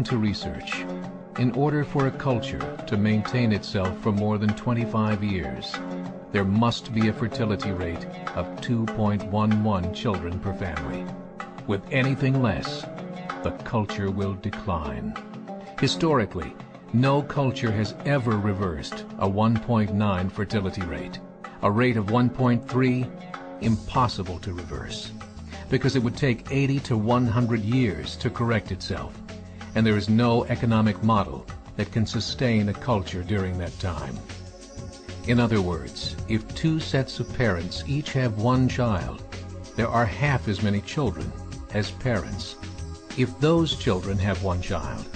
According to research, in order for a culture to maintain itself for more than 25 years, there must be a fertility rate of 2.11 children per family. With anything less, the culture will decline. Historically, no culture has ever reversed a 1.9 fertility rate. A rate of 1.3, impossible to reverse, because it would take 80 to 100 years to correct itself, and there is no economic model that can sustain a culture during that time. In other words, if two sets of parents each have one child, there are half as many children as parents. If those children have one child,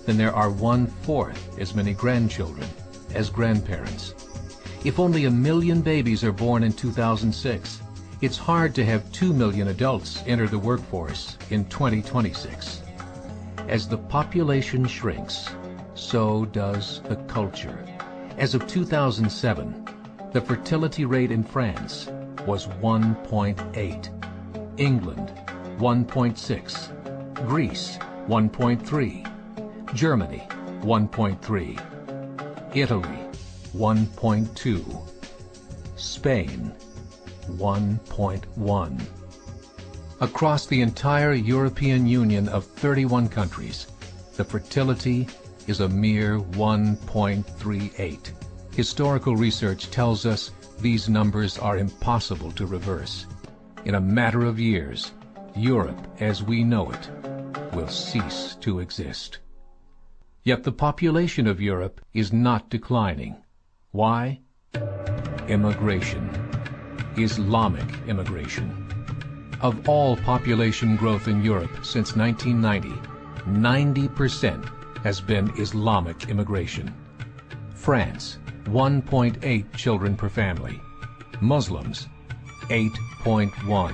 then there are 1/4 as many grandchildren as grandparents. If only 1 million babies are born in 2006, it's hard to have 2 million adults enter the workforce in 2026. As the population shrinks, so does the culture. As of 2007, the fertility rate in France was 1.8, England 1.6, Greece 1.3, Germany 1.3, Italy 1.2, Spain 1.1. Across the entire European Union of 31 countries, the fertility is a mere 1.38. Historical research tells us these numbers are impossible to reverse. In a matter of years, Europe as we know it will cease to exist. Yet the population of Europe is not declining. Why? Immigration. Islamic immigration. Of all population growth in Europe since 1990, 90% has been Islamic immigration. France, 1.8 children per family. Muslims, 8.1.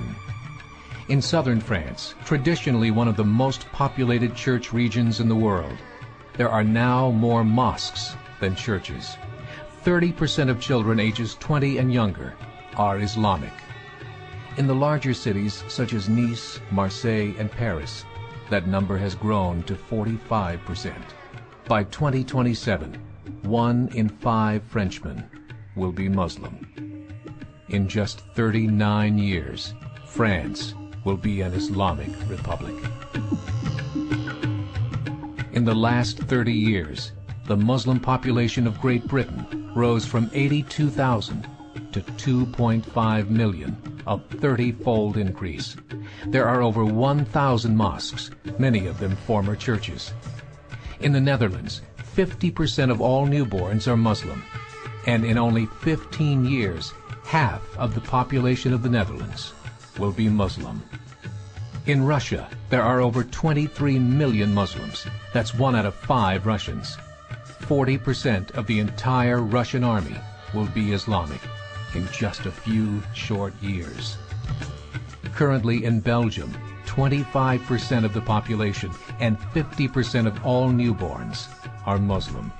In southern France, traditionally one of the most populated church regions in the world, there are now more mosques than churches. 30% of children ages 20 and younger are Islamic. In the larger cities such as Nice, Marseille, and Paris, that number has grown to 45%. By 2027, 1 in 5 Frenchmen will be Muslim. In just 39 years, France will be an Islamic republic. In the last 30 years, the Muslim population of Great Britain rose from 82,000 to 2.5 million, a 30-fold increase. There are over 1,000 mosques, many of them former churches. In the Netherlands, 50% of all newborns are Muslim, and in only 15 years, half of the population of the Netherlands will be Muslim. In Russia, there are over 23 million Muslims. That's 1 out of 5 Russians. 40% of the entire Russian army will be Islamic in just a few short years. Currently in Belgium, 25% of the population and 50% of all newborns are Muslim.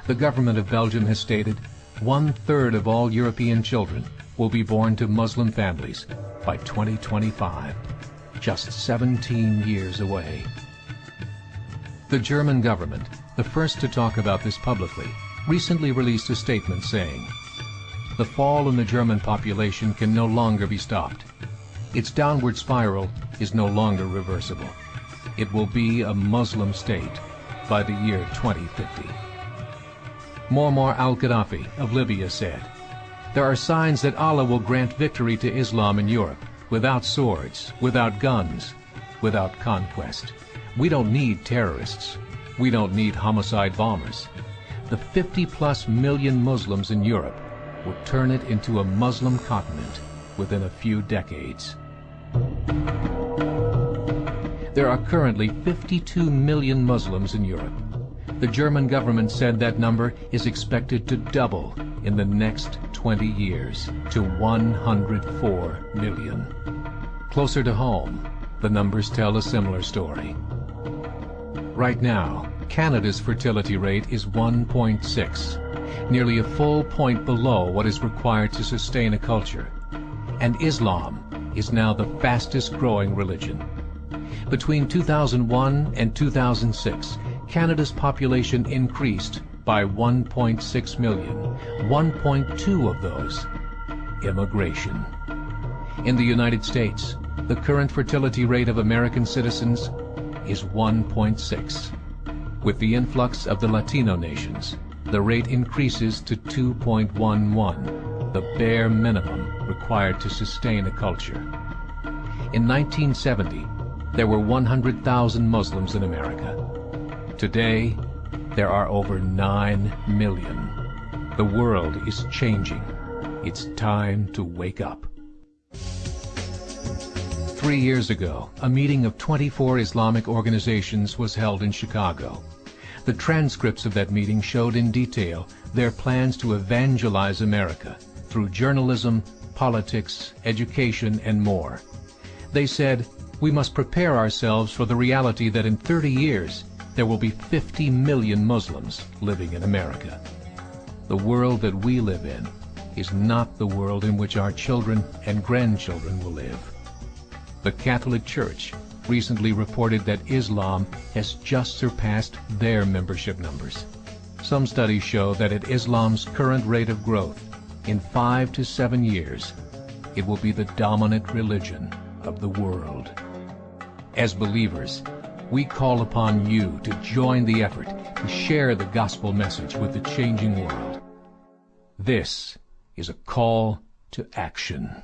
The government of Belgium has stated 1/3 of all European children will be born to Muslim families by 2025, just 17 years away. The German government, the first to talk about this publicly, recently released a statement saying, "The fall in the German population can no longer be stopped. Its downward spiral is no longer reversible. It will be a Muslim state by the year 2050. Muammar al-Gaddafi of Libya said, "There are signs that Allah will grant victory to Islam in Europe, without swords, without guns, without conquest. We don't need terrorists. We don't need homicide bombers. The 50+ million Muslims in Europe will turn it into a Muslim continent within a few decades." There are currently 52 million Muslims in Europe. The German government said that number is expected to double in the next 20 years to 104 million. Closer to home, the numbers tell a similar story. Right now, Canada's fertility rate is 1.6, nearly a full point below what is required to sustain a culture. And Islam is now the fastest growing religion. Between 2001 and 2006, Canada's population increased by 1.6 million, 1.2 of those immigration. In the United States, the current fertility rate of American citizens is 1.6. With the influx of the Latino nations, the rate increases to 2.11, the bare minimum required to sustain a culture. In 1970, there were 100,000 Muslims in America. Today, there are over 9 million. The world is changing. It's time to wake up. 3 years ago, a meeting of 24 Islamic organizations was held in Chicago. The transcripts of that meeting showed in detail their plans to evangelize America through journalism, politics, education, and more. They said, we must prepare ourselves for the reality that in 30 years, there will be 50 million Muslims living in America. The world that we live in is not the world in which our children and grandchildren will live. The Catholic Church recently reported that Islam has just surpassed their membership numbers. Some studies show that at Islam's current rate of growth, in 5 to 7 years, it will be the dominant religion of the world. As believers, we call upon you to join the effort to share the gospel message with the changing world. This is a call to action.